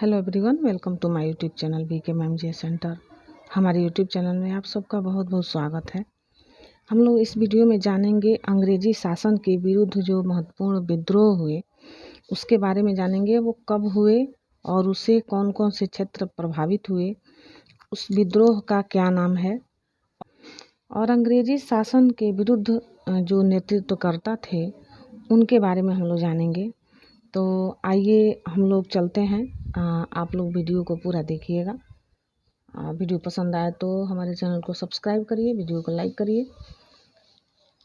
Hello everyone, welcome to my YouTube channel BK ma'am J centre. हमारे YouTube channel में आप सबका बहुत बहुत स्वागत है। हम लोग इस वीडियो में जानेंगे अंग्रेजी शासन के विरुद्ध जो महत्वपूर्ण विद्रोह हुए उसके बारे में जानेंगे। वो कब हुए और उससे कौन कौन से क्षेत्र प्रभावित हुए, उस विद्रोह का क्या नाम है, और अंग्रेजी शासन के विरुद्ध जो नेतृत्वकर्ता थे उनके बारे में हम लोग जानेंगे। तो आइए हम लोग चलते हैं। आप लोग वीडियो को पूरा देखिएगा। वीडियो पसंद आए तो हमारे चैनल को सब्सक्राइब करिए, वीडियो को लाइक करिए।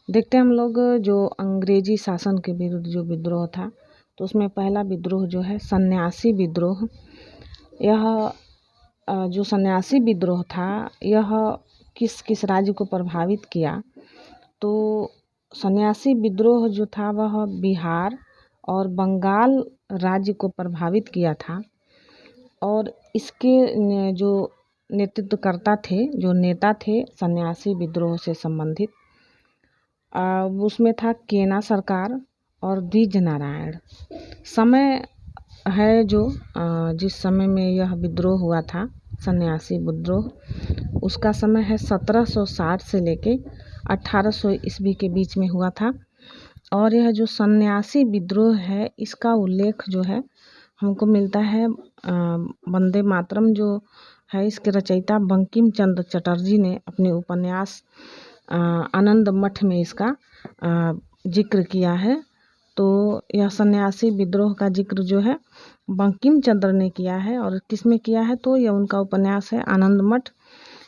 देखते हैं हम लोग जो अंग्रेजी शासन के विरुद्ध जो विद्रोह था, तो उसमें पहला विद्रोह जो है सन्यासी विद्रोह। यह जो सन्यासी विद्रोह था, यह किस किस राज्य को प्रभावित किया? तो सन्यासी विद्रोह जो था वह बिहार और बंगाल राज्य को प्रभावित किया था। और इसके जो नेतृत्वकर्ता थे, जो नेता थे सन्यासी विद्रोह से संबंधित, उसमें था केना सरकार और द्विज नारायण। समय है जो जिस समय में यह विद्रोह हुआ था, सन्यासी विद्रोह, उसका समय है 1760 से लेके 1800 ईस्वी के बीच में हुआ था। और यह जो सन्यासी विद्रोह है, इसका उल्लेख जो है हमको मिलता है वंदे मातरम जो है, इसके रचयिता बंकिम चंद्र चटर्जी ने अपने उपन्यास आनंद मठ में इसका जिक्र किया है। तो यह सन्यासी विद्रोह का जिक्र जो है बंकिम चंद्र ने किया है। और किस में किया है? तो यह उनका उपन्यास है आनंद मठ,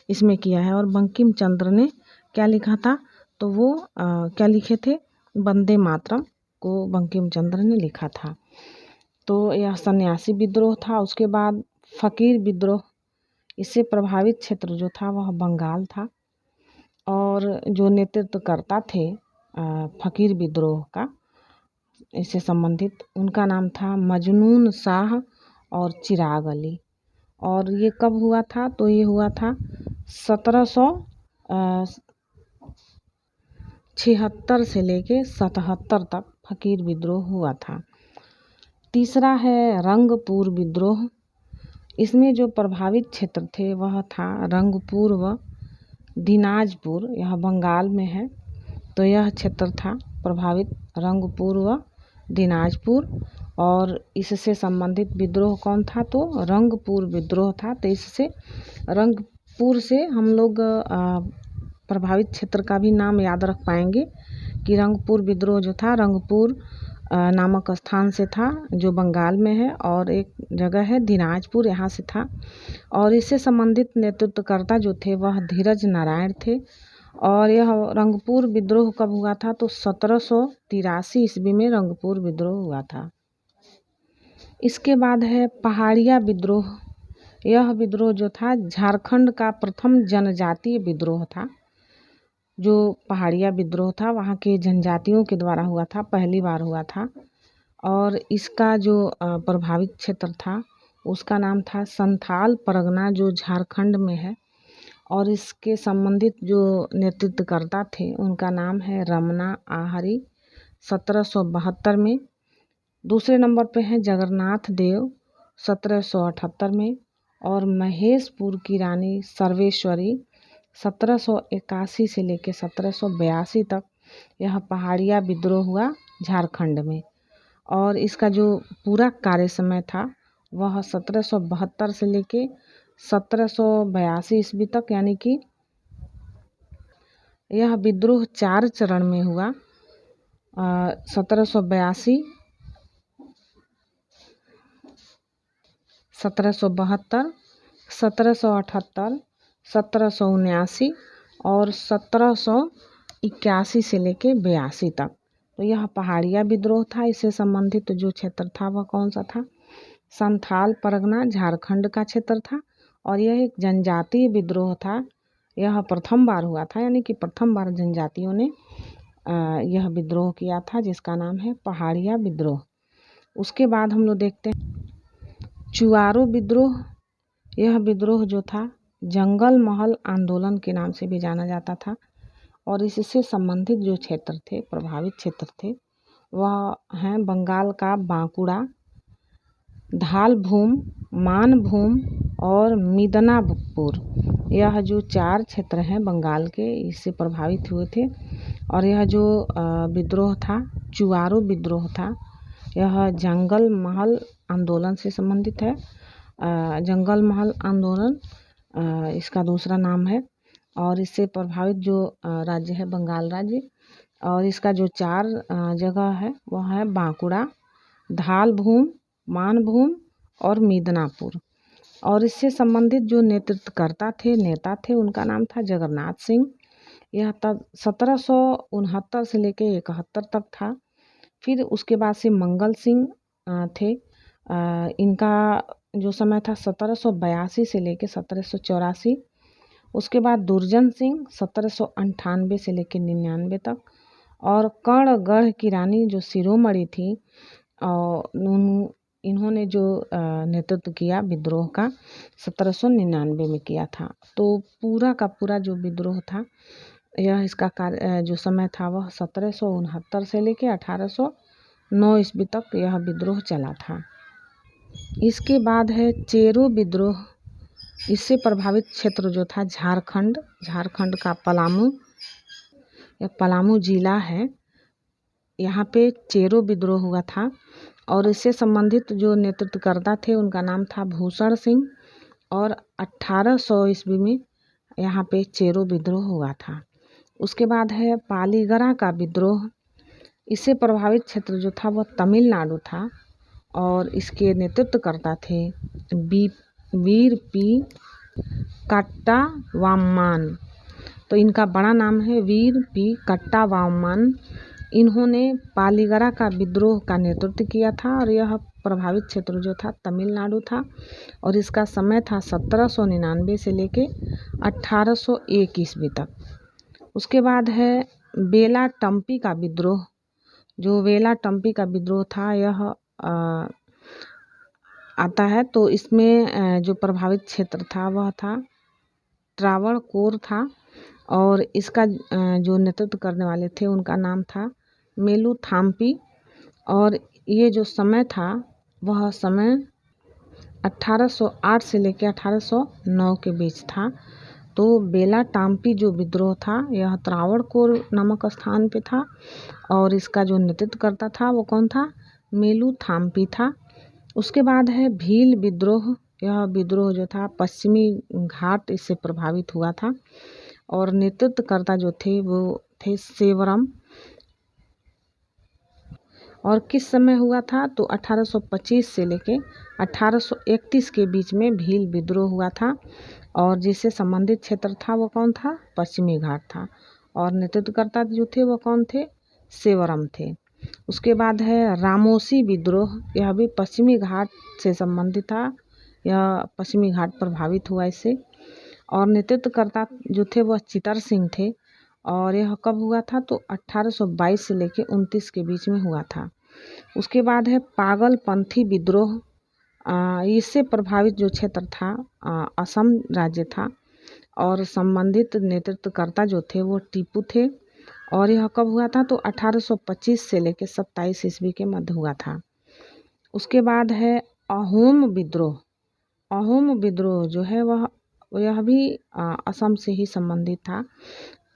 इसमें किया है। और बंकिम चंद्र ने क्या लिखा था? तो वो क्या लिखे थे? वंदे मातरम को बंकिम चंद्र ने लिखा था। तो यह सन्यासी विद्रोह था। उसके बाद फकीर विद्रोह, इससे प्रभावित क्षेत्र जो था वह बंगाल था। और जो नेतृत्वकर्ता थे फकीर विद्रोह का, इससे संबंधित, उनका नाम था मजनून शाह और चिराग अली। और ये कब हुआ था? तो ये हुआ था 1776 से लेके 77 तक फकीर विद्रोह हुआ था। तीसरा है रंगपुर विद्रोह। इसमें जो प्रभावित क्षेत्र थे वह था रंगपुर व दिनाजपुर, यह बंगाल में है। तो यह क्षेत्र था प्रभावित, रंगपुर व दिनाजपुर। और इससे संबंधित विद्रोह कौन था? तो रंगपुर विद्रोह था। तो इससे रंगपुर से हम लोग प्रभावित क्षेत्र का भी नाम याद रख पाएंगे कि रंगपुर विद्रोह जो था रंगपुर नामक स्थान से था, जो बंगाल में है। और एक जगह है दिनाजपुर, यहाँ से था। और इससे संबंधित नेतृत्वकर्ता जो थे वह धीरज नारायण थे। और यह रंगपुर विद्रोह कब हुआ था? तो 1783 ईस्वी में रंगपुर विद्रोह हुआ था। इसके बाद है पहाड़िया विद्रोह। यह विद्रोह जो था झारखंड का प्रथम जनजातीय विद्रोह था। जो पहाड़िया विद्रोह था वहाँ के जनजातियों के द्वारा हुआ था, पहली बार हुआ था। और इसका जो प्रभावित क्षेत्र था उसका नाम था संथाल परगना, जो झारखंड में है। और इसके संबंधित जो नेतृत्वकर्ता थे उनका नाम है रमना आहरी, 1772 में। दूसरे नंबर पे है जगन्नाथ देव, 1778 में। और महेशपुर की रानी सर्वेश्वरी, 1781 से लेकर 1782 तक यह पहाड़िया विद्रोह हुआ झारखंड में। और इसका जो पूरा कार्य समय था वह 1772 से लेके 1782 ईस्वी तक, यानी कि यह विद्रोह 4 चरण में हुआ। 1782, 1772, 1778, 1779 और 1781 से लेके 82 तक। तो यह पहाड़िया विद्रोह था। इससे संबंधित जो क्षेत्र था वह कौन सा था? संथाल परगना, झारखंड का क्षेत्र था। और यह एक जनजातीय विद्रोह था। यह प्रथम बार हुआ था, यानी कि प्रथम बार जनजातियों ने यह विद्रोह किया था, जिसका नाम है पहाड़िया विद्रोह। उसके बाद हम लोग देखते हैं चुआरो विद्रोह। यह विद्रोह जो था जंगल महल आंदोलन के नाम से भी जाना जाता था। और इससे संबंधित जो क्षेत्र थे, प्रभावित क्षेत्र थे, वह हैं बंगाल का बांकुड़ा, धालभूम, मानभूम और मिदनापुर, यह जो 4 क्षेत्र हैं बंगाल के, इससे प्रभावित हुए थे। और यह जो विद्रोह था, चुआरो विद्रोह था, यह जंगल महल आंदोलन से संबंधित है। जंगल महल आंदोलन इसका दूसरा नाम है। और इससे प्रभावित जो राज्य है बंगाल राज्य, और इसका जो 4 जगह है वह है बांकुड़ा, धालभूम, मानभूम और मिदनापुर। और इससे संबंधित जो नेता थे उनका नाम था जगन्नाथ सिंह। यह तब 1769 से लेके 71 तक था। फिर उसके बाद से मंगल सिंह थे। इनका जो समय था 1782 से लेके 1784। उसके बाद दुर्जन सिंह 1798 से लेके 99 तक। और कर्णगढ़ की रानी जो शिरोमणि थी, इन्होंने जो नेतृत्व किया विद्रोह का 1799 में किया था। तो पूरा का पूरा जो विद्रोह था, यह इसका जो समय था वह 1769 से लेके 1809 ईस्वी तक यह विद्रोह चला था। इसके बाद है चेरो विद्रोह। इससे प्रभावित क्षेत्र जो था झारखंड का पलामू, यह पलामू जिला है, यहाँ पे चेरो विद्रोह हुआ था। और इससे संबंधित जो नेतृत्वकर्ता थे उनका नाम था भूषण सिंह। और 1800 ईस्वी में यहाँ पे चेरो विद्रोह हुआ था। उसके बाद है पालीगरा का विद्रोह। इससे प्रभावित क्षेत्र जो था वह तमिलनाडु था। और इसके नेतृत्वकर्ता थे वीर पी कट्टावाम्मान। तो इनका बड़ा नाम है वीर पी कट्टावाम्मान। इन्होंने पालीगरा का विद्रोह का नेतृत्व किया था। और यह प्रभावित क्षेत्र जो था तमिलनाडु था। और इसका समय था 1799 से लेके 1801 ईस्वी तक। उसके बाद है बेला टम्पी का विद्रोह। जो बेला टम्पी का विद्रोह था यह आता है। तो इसमें जो प्रभावित क्षेत्र था वह था त्रावणकोर था। और इसका जो नेतृत्व करने वाले थे उनका नाम था मेलुथाम्पी। और ये जो समय था वह समय 1808 से लेकर 1809 के बीच था। तो बेला टाम्पी जो विद्रोह था यह त्रावणकोर नामक स्थान पे था। और इसका जो नेतृत्व करता था वो कौन था? मेलुथाम्पी था। उसके बाद है भील विद्रोह। यह विद्रोह जो था पश्चिमी घाट इससे प्रभावित हुआ था। और नेतृत्वकर्ता जो थे वो थे सेवरम। और किस समय हुआ था? तो 1825 से लेके 1831 के बीच में भील विद्रोह हुआ था। और जिससे संबंधित क्षेत्र था वो कौन था? पश्चिमी घाट था। और नेतृत्वकर्ता जो थे वो कौन थे? सेवरम थे। उसके बाद है रामोसी विद्रोह। यह भी पश्चिमी घाट से संबंधित था। यह पश्चिमी घाट प्रभावित हुआ इससे। और नेतृत्वकर्ता जो थे वह चितर सिंह थे। और यह कब हुआ था? तो 1822 से लेके 29 के बीच में हुआ था। उसके बाद है पागलपंथी विद्रोह। इससे प्रभावित जो क्षेत्र था असम राज्य था। और संबंधित नेतृत्वकर्ता जो थे वो टीपू थे। और यह कब हुआ था? तो 1825 से लेके 27 ईस्वी के मध्य हुआ था। उसके बाद है अहोम विद्रोह। अहोम विद्रोह जो है वह यह भी असम से ही संबंधित था।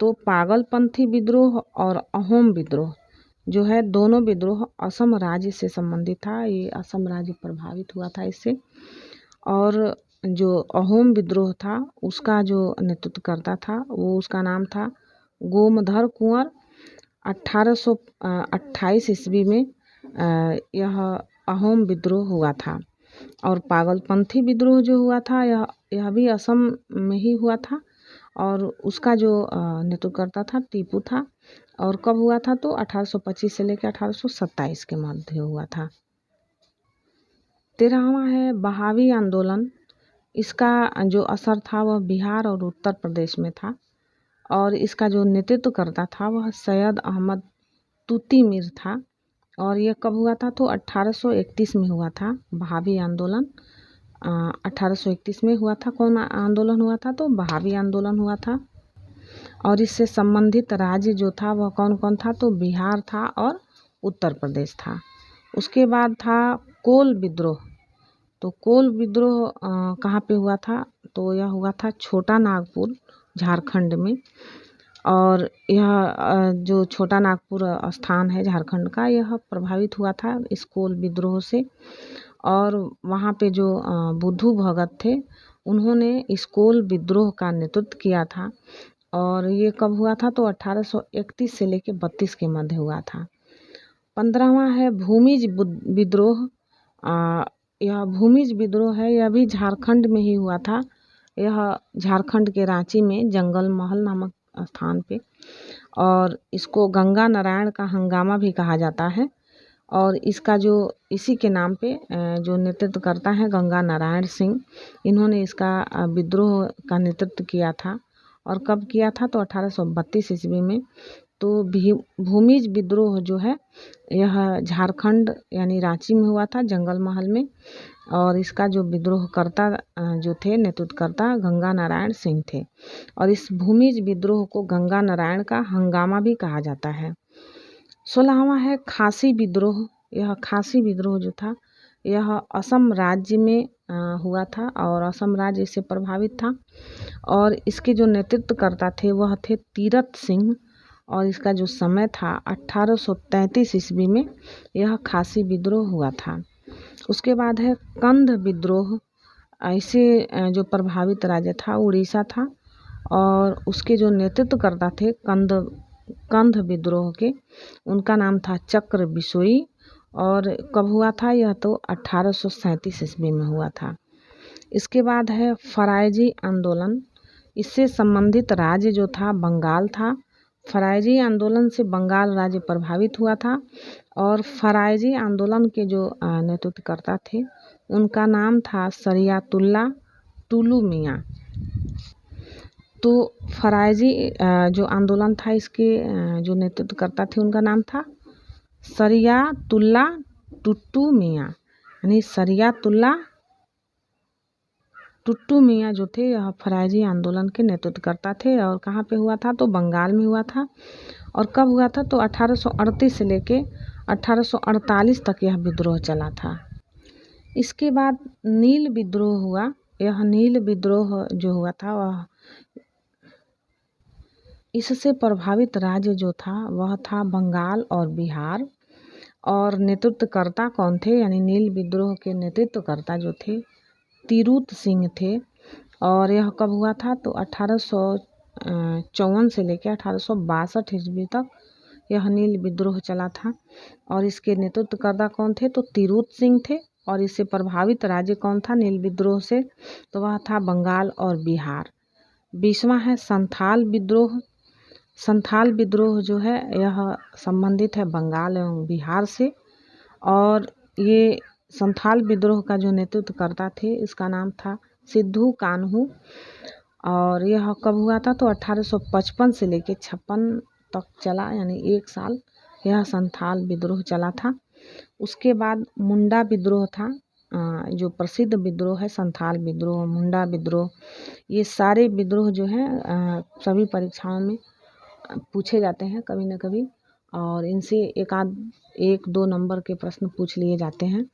तो पागलपंथी विद्रोह और अहोम विद्रोह जो है दोनों विद्रोह असम राज्य से संबंधित था। ये असम राज्य प्रभावित हुआ था इससे। और जो अहोम विद्रोह था उसका जो नेतृत्व करता था वो उसका नाम था गोमधर कुंवर। 1828 ईस्वी में यह अहोम विद्रोह हुआ था। और पागलपंथी विद्रोह जो हुआ था यह भी असम में ही हुआ था। और उसका जो नेतृत्व करता था टीपू था। और कब हुआ था? तो 1825 से लेकर 1827 के मध्य हुआ था। 13वां है बहावी आंदोलन। इसका जो असर था वह बिहार और उत्तर प्रदेश में था। और इसका जो नेतृत्व करता था वह सैयद अहमद तूती मीर था। और यह कब हुआ था? तो 1831 में हुआ था बहावी आंदोलन। 1831 में हुआ था। कौन आंदोलन हुआ था? तो बहावी आंदोलन हुआ था। और इससे संबंधित राज्य जो था वह कौन कौन था? तो बिहार था और उत्तर प्रदेश था। उसके बाद था कोल विद्रोह। तो कोल विद्रोह कहाँ पे हुआ था? तो यह हुआ था छोटा नागपुर, झारखंड में। और यह जो छोटा नागपुर स्थान है झारखंड का, यह प्रभावित हुआ था इस कोल विद्रोह से। और वहाँ पे जो बुद्धू भगत थे, उन्होंने इस कोल विद्रोह का नेतृत्व किया था। और ये कब हुआ था? तो 1831 से लेके 32 के मध्य हुआ था। 15वां है भूमिज विद्रोह। यह भूमिज विद्रोह है, यह भी झारखंड में ही हुआ था। यह झारखंड के रांची में जंगल महल नामक स्थान पे। और इसको गंगा नारायण का हंगामा भी कहा जाता है। और इसका जो इसी के नाम पे जो नेतृत्व करता है गंगा नारायण सिंह, इन्होंने इसका विद्रोह का नेतृत्व किया था। और कब किया था? तो 1832 ईस्वी में। तो भूमिज विद्रोह जो है यह झारखंड यानी रांची में हुआ था, जंगल महल में। और इसका जो विद्रोहकर्ता जो थे, नेतृत्वकर्ता गंगा नारायण सिंह थे। और इस भूमिज विद्रोह को गंगा नारायण का हंगामा भी कहा जाता है। 16वां है खासी विद्रोह। यह खासी विद्रोह जो था, यह असम राज्य में हुआ था और असम राज्य इससे प्रभावित था। और इसके जो नेतृत्वकर्ता थे वह थे तीरथ सिंह। और इसका जो समय था 1833 ईस्वी में यह खासी विद्रोह हुआ था। उसके बाद है कंध विद्रोह। ऐसे जो प्रभावित राज्य था उड़ीसा था। और उसके जो नेतृत्वकर्ता थे कंध विद्रोह के, उनका नाम था चक्र बिसोई। और कब हुआ था? यह तो 1837 ईस्वी में हुआ था। इसके बाद है फरायजी आंदोलन। इससे संबंधित राज्य जो था बंगाल था। फरायजी आंदोलन से बंगाल राज्य प्रभावित हुआ था। और फरायजी आंदोलन के जो नेतृत्वकर्ता थे, उनका नाम था सरियातुल्ला टुलू मियाँ। तो फरायजी जो आंदोलन था, इसके जो नेतृत्वकर्ता थे उनका नाम था सरियातुल्ला टुट्टू मियाँ, यानी सरियातुल्ला टुट्टू मियाँ जो थे यह फरायजी आंदोलन के नेतृत्वकर्ता थे। और कहाँ पे हुआ था? तो बंगाल में हुआ था। और कब हुआ था? तो 1838 से लेके 1848 तक यह विद्रोह चला था। इसके बाद नील विद्रोह हुआ। यह नील विद्रोह जो हुआ था वह इससे प्रभावित राज्य जो था वह था बंगाल और बिहार। और नेतृत्वकर्ता कौन थे? यानी नील विद्रोह के नेतृत्वकर्ता जो थे तीरूत सिंह थे। और यह कब हुआ था? तो 1854 से लेकर 1862 ईस्वी तक यह नील विद्रोह चला था। और इसके नेतृत्वकर्ता कौन थे? तो तीरूत सिंह थे। और इससे प्रभावित राज्य कौन था नील विद्रोह से? तो वह था बंगाल और बिहार। 20वां है संथाल विद्रोह। संथाल विद्रोह जो है यह संबंधित है बंगाल एवं बिहार से। और ये संथाल विद्रोह का जो नेतृत्वकर्ता थे, इसका नाम था सिद्धू कान्हू। और यह कब हुआ था? तो 1855 से लेकर 56 तक चला, यानी 1 साल यह संथाल विद्रोह चला था। उसके बाद मुंडा विद्रोह था, जो प्रसिद्ध विद्रोह है संथाल विद्रोह, मुंडा विद्रोह। ये सारे विद्रोह जो हैं सभी परीक्षाओं में पूछे जाते हैं कभी न कभी। और इनसे 1-2 नंबर के प्रश्न पूछ लिए जाते हैं।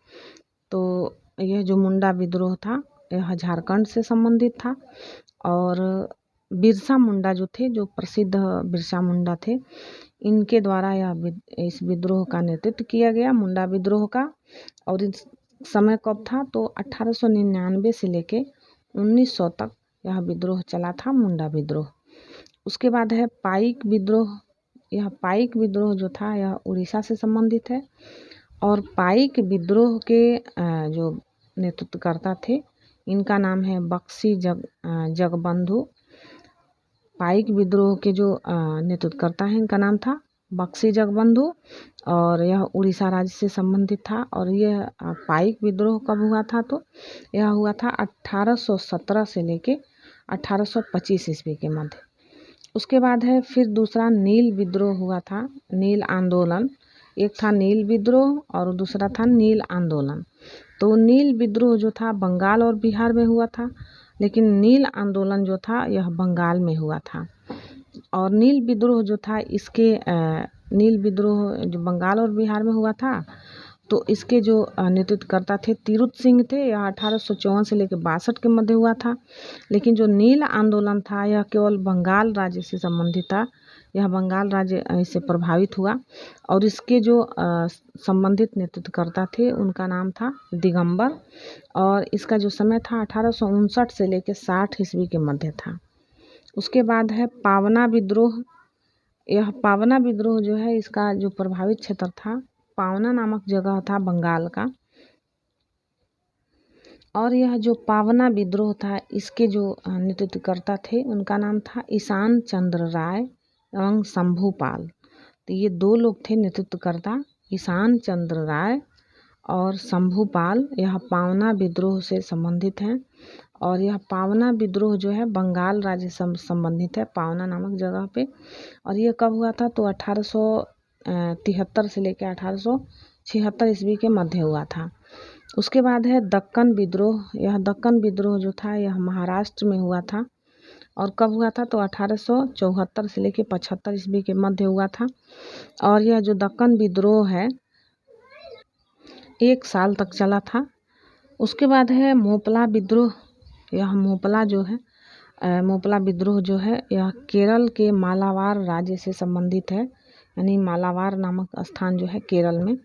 तो यह जो मुंडा विद्रोह था यह झारखंड से संबंधित था। और बिरसा मुंडा जो थे, जो प्रसिद्ध बिरसा मुंडा थे, इनके द्वारा इस विद्रोह का नेतृत्व किया गया, मुंडा विद्रोह का। और इस समय कब था? तो 1899 से लेके 1900 तक यह विद्रोह चला था, मुंडा विद्रोह। उसके बाद है पाइक विद्रोह। यह पाइक विद्रोह जो था यह उड़ीसा से संबंधित है। और पाइक विद्रोह के जो नेतृत्वकर्ता थे, इनका नाम है बक्सी जगबंधु। पाइक विद्रोह के जो नेतृत्वकर्ता हैं, इनका नाम था बक्सी जगबंधु। और यह उड़ीसा राज्य से संबंधित था। और यह पाइक विद्रोह कब हुआ था? तो यह हुआ था 1817 से लेके 1825 ईस्वी के मध्य। उसके बाद है फिर दूसरा नील विद्रोह हुआ था, नील आंदोलन। एक था नील विद्रोह और दूसरा था नील आंदोलन। तो नील विद्रोह जो था बंगाल और बिहार में हुआ था, लेकिन नील आंदोलन जो था यह बंगाल में हुआ था। और नील विद्रोह जो था नील विद्रोह जो बंगाल और बिहार में हुआ था, तो इसके जो नेतृत्वकर्ता थे तिरुत सिंह थे। यह 1854 से लेकर 62 के मध्य हुआ था। लेकिन जो नील आंदोलन था यह केवल बंगाल राज्य से संबंधित था। यह बंगाल राज्य इससे प्रभावित हुआ और इसके जो संबंधित नेतृत्वकर्ता थे उनका नाम था दिगंबर और इसका जो समय था 1859 से लेकर 60 ईस्वी के मध्य था। उसके बाद है पावना विद्रोह। यह पावना विद्रोह जो है इसका जो प्रभावित क्षेत्र था पावना नामक जगह था बंगाल का। और यह जो पावना विद्रोह था इसके जो नेतृत्वकर्ता थे उनका नाम था ईशान चंद्र राय एवं शंभूपाल। तो ये दो लोग थे नेतृत्वकर्ता, ईशान चंद्र राय और शंभूपाल। यह पावना विद्रोह से संबंधित हैं और यह पावना विद्रोह जो है बंगाल राज्य से संबंधित है, पावना नामक जगह पे। और ये कब हुआ था तो 1873 से लेकर 1876 ईस्वी के मध्य हुआ था। उसके बाद है दक्कन विद्रोह। यह दक्कन विद्रोह जो था यह महाराष्ट्र में हुआ था और कब हुआ था तो 1874 से लेकर 75 ईस्वी के मध्य हुआ था। और यह जो दक्कन विद्रोह है 1 साल तक चला था। उसके बाद है मोपला विद्रोह। यह मोपला जो है मोपला विद्रोह जो है यह केरल के मालाबार राज्य से संबंधित है, यानी मालाबार नामक स्थान जो है केरल में।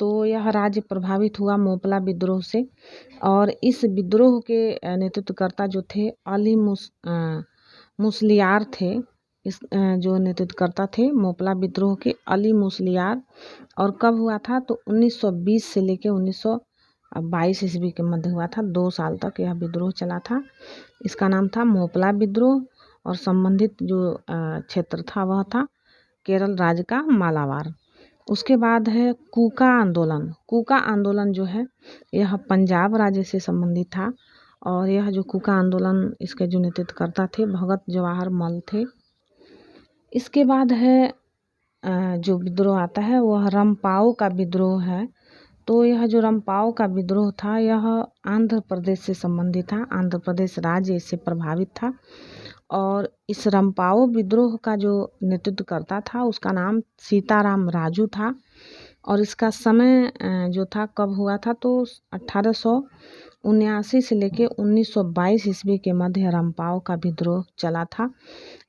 तो यह राज्य प्रभावित हुआ मोपला विद्रोह से और इस विद्रोह के नेतृत्वकर्ता जो थे अली मुसलियार थे। इस जो नेतृत्वकर्ता थे मोपला विद्रोह के अली मुसलियार। और कब हुआ था तो 1920 से लेकर 1922 ईस्वी के मध्य हुआ था। 2 साल तक यह विद्रोह चला था। इसका नाम था मोपला विद्रोह और संबंधित जो क्षेत्र था वह था केरल राज्य का मालाबार। उसके बाद है कूका आंदोलन। कूका आंदोलन जो है यह पंजाब राज्य से संबंधित था और यह जो कूका आंदोलन इसके जो नेतृत्वकर्ता थे भगत जवाहर मल थे। इसके बाद है जो विद्रोह आता है वह रंपाओ का विद्रोह है। तो यह जो रंपाओ का विद्रोह था यह आंध्र प्रदेश से संबंधित था, आंध्र प्रदेश राज्य इससे प्रभावित था। और इस रंपाओ विद्रोह का जो नेतृत्वकर्ता था उसका नाम सीताराम राजू था और इसका समय जो था कब हुआ था तो 1879 से लेकर 1922 ईस्वी के मध्य रंपाओ का विद्रोह चला था।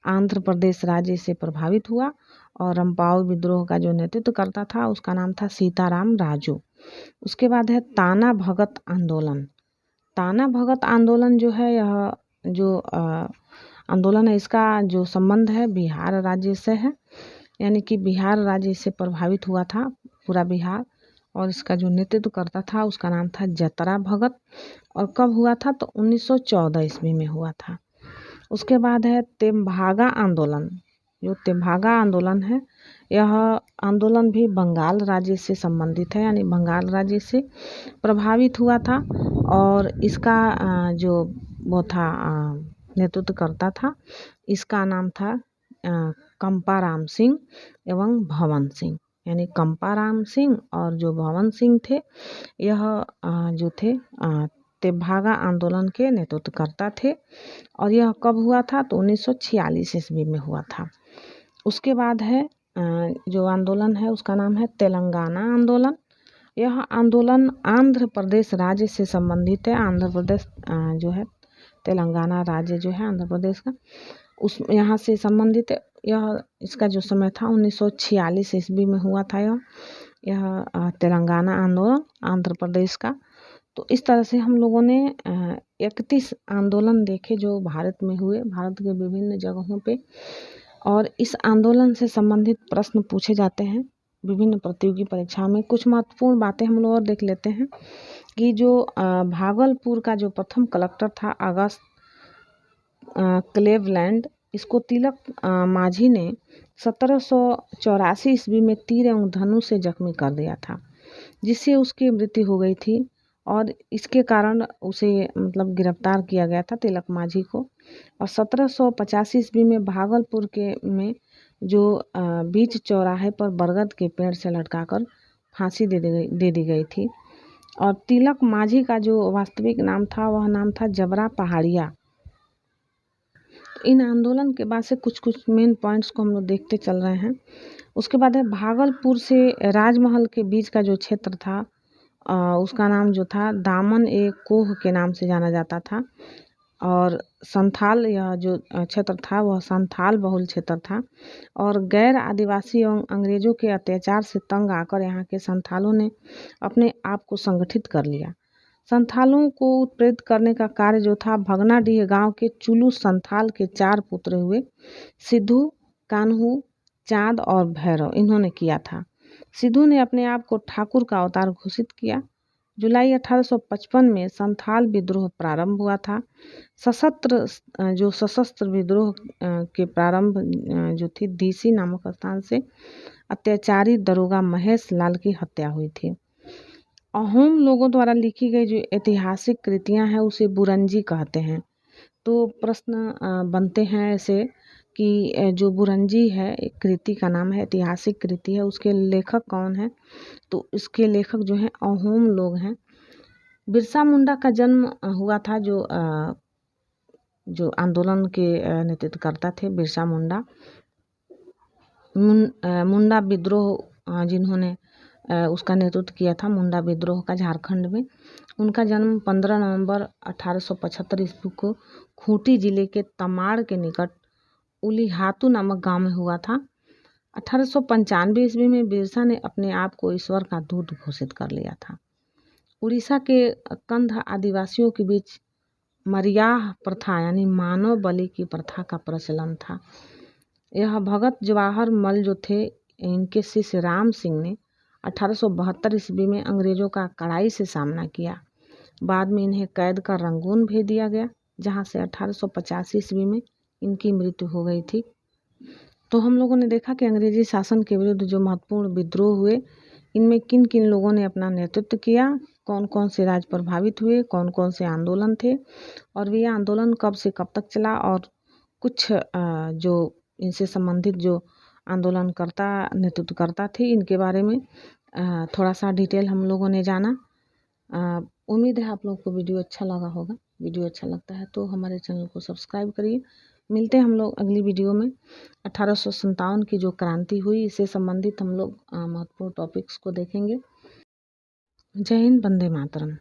आंध्र प्रदेश राज्य से प्रभावित हुआ और रंपाओ विद्रोह का जो नेतृत्व करता था उसका नाम था सीताराम राजू। उसके बाद है ताना भगत आंदोलन। ताना भगत आंदोलन जो है यह जो आंदोलन है इसका जो संबंध है बिहार राज्य से है, यानी कि बिहार राज्य से प्रभावित हुआ था पूरा बिहार। और इसका जो नेतृत्व करता था उसका नाम था जतरा भगत और कब हुआ था तो 1914 ईस्वी में हुआ था। उसके बाद है तेभागा आंदोलन। जो तेभागा आंदोलन है यह आंदोलन भी बंगाल राज्य से संबंधित है, यानी बंगाल राज्य से प्रभावित हुआ था और इसका जो वो था नेतृत्व करता था इसका नाम था कंपाराम सिंह एवं भवन सिंह, यानी कंपाराम सिंह और जो भवन सिंह थे यह जो थे तेभागा आंदोलन के नेतृत्वकर्ता थे और यह कब हुआ था तो 1946 ईस्वी में हुआ था। उसके बाद है जो आंदोलन है उसका नाम है तेलंगाना आंदोलन। यह आंदोलन आंध्र प्रदेश राज्य से संबंधित है। आंध्र प्रदेश जो है तेलंगाना राज्य जो है आंध्र प्रदेश का उस यहाँ से संबंधित है। यह इसका जो समय था 1946 ईस्वी में हुआ था यह तेलंगाना आंदोलन आंध्र प्रदेश का। तो इस तरह से हम लोगों ने 31 आंदोलन देखे जो भारत में हुए, भारत के विभिन्न जगहों पे। और इस आंदोलन से संबंधित प्रश्न पूछे जाते हैं विभिन्न प्रतियोगी परीक्षाओं में। कुछ महत्वपूर्ण बातें हम लोग और देख लेते हैं कि जो भागलपुर का जो प्रथम कलेक्टर था अगस्त क्लेवलैंड, इसको तिलक माझी ने 1784 ईस्वी में तीर एवं धनुष से जख्मी कर दिया था जिससे उसकी मृत्यु हो गई थी और इसके कारण उसे मतलब गिरफ्तार किया गया था तिलक माझी को। और 1785 ईस्वी में भागलपुर के में जो बीच चौराहे पर बरगद के पेड़ से लटकाकर फांसी दे दी गई थी। और तिलक माझी का जो वास्तविक नाम था वह नाम था जबरा पहाड़िया। इन आंदोलन के बाद से कुछ मेन पॉइंट्स को हम लोग देखते चल रहे हैं। उसके बाद है भागलपुर से राजमहल के बीच का जो क्षेत्र था उसका नाम जो था दामन ए कोह के नाम से जाना जाता था। और संथाल, यह जो क्षेत्र था वह संथाल बहुल क्षेत्र था और गैर आदिवासी एवं अंग्रेजों के अत्याचार से तंग आकर यहाँ के संथालों ने अपने आप को संगठित कर लिया। संथालों को उत्प्रेरित करने का कार्य जो था भगनाडीह गांव के चुलू संथाल के 4 पुत्र हुए, सिद्धू, कान्हू, चाँद और भैरव, इन्होंने किया था। सिद्धू ने अपने आप को ठाकुर का अवतार घोषित किया। जुलाई 1855 में संथाल विद्रोह प्रारंभ हुआ था। सशस्त्र विद्रोह के प्रारंभ जो थी डीसी नामक स्थान से अत्याचारी दरोगा महेश लाल की हत्या हुई थी। अहोम लोगों द्वारा लिखी गई जो ऐतिहासिक कृतियां हैं उसे बुरंजी कहते हैं। तो प्रश्न बनते हैं ऐसे कि जो बुरंजी है एक कृति का नाम है, ऐतिहासिक कृति है, उसके लेखक कौन है? तो इसके लेखक जो हैं अहोम लोग हैं। बिरसा मुंडा का जन्म हुआ था जो आंदोलन के नेतृत्व करता थे बिरसा मुंडा। मुंडा विद्रोह जिन्होंने उसका नेतृत्व किया था, मुंडा विद्रोह का, झारखंड में। उनका जन्म 15 नवंबर 1875 ईस्वी को खूंटी जिले के तमाड़ के निकट उलीहातू नामक गांव में हुआ था। 1895 ईस्वी में बिरसा ने अपने आप को ईश्वर का दूत घोषित कर लिया था। उड़ीसा के कंध आदिवासियों के बीच मरियाह प्रथा यानी मानव बलि की प्रथा का प्रचलन था। यह भगत जवाहर मल जो थे, इनके शिष्य राम सिंह ने 1872 ईस्वी में अंग्रेजों का कड़ाई से सामना किया। बाद में इन्हें कैद कर रंगून भेज दिया गया, जहां से 1885 ईस्वी में इनकी मृत्यु हो गई थी। तो हम लोगों ने देखा कि अंग्रेजी शासन के विरुद्ध जो महत्वपूर्ण विद्रोह हुए, इनमें किन किन लोगों ने अपना नेतृत्व किया, कौन कौन से राज्य प्रभावित हुए, कौन कौन से आंदोलन थे और ये आंदोलन कब से कब तक चला, और कुछ जो इनसे संबंधित जो आंदोलनकर्ता नेतृत्वकर्ता थे, इनके बारे में थोड़ा सा डिटेल हम लोगों ने जाना। उम्मीद है आप लोगों को वीडियो अच्छा लगा होगा। वीडियो अच्छा लगता है तो हमारे चैनल को सब्सक्राइब करिए। मिलते हैं हम लोग अगली वीडियो में। 1857 की जो क्रांति हुई, इससे संबंधित हम लोग महत्वपूर्ण टॉपिक्स को देखेंगे। जय हिंद, वंदे मातरम।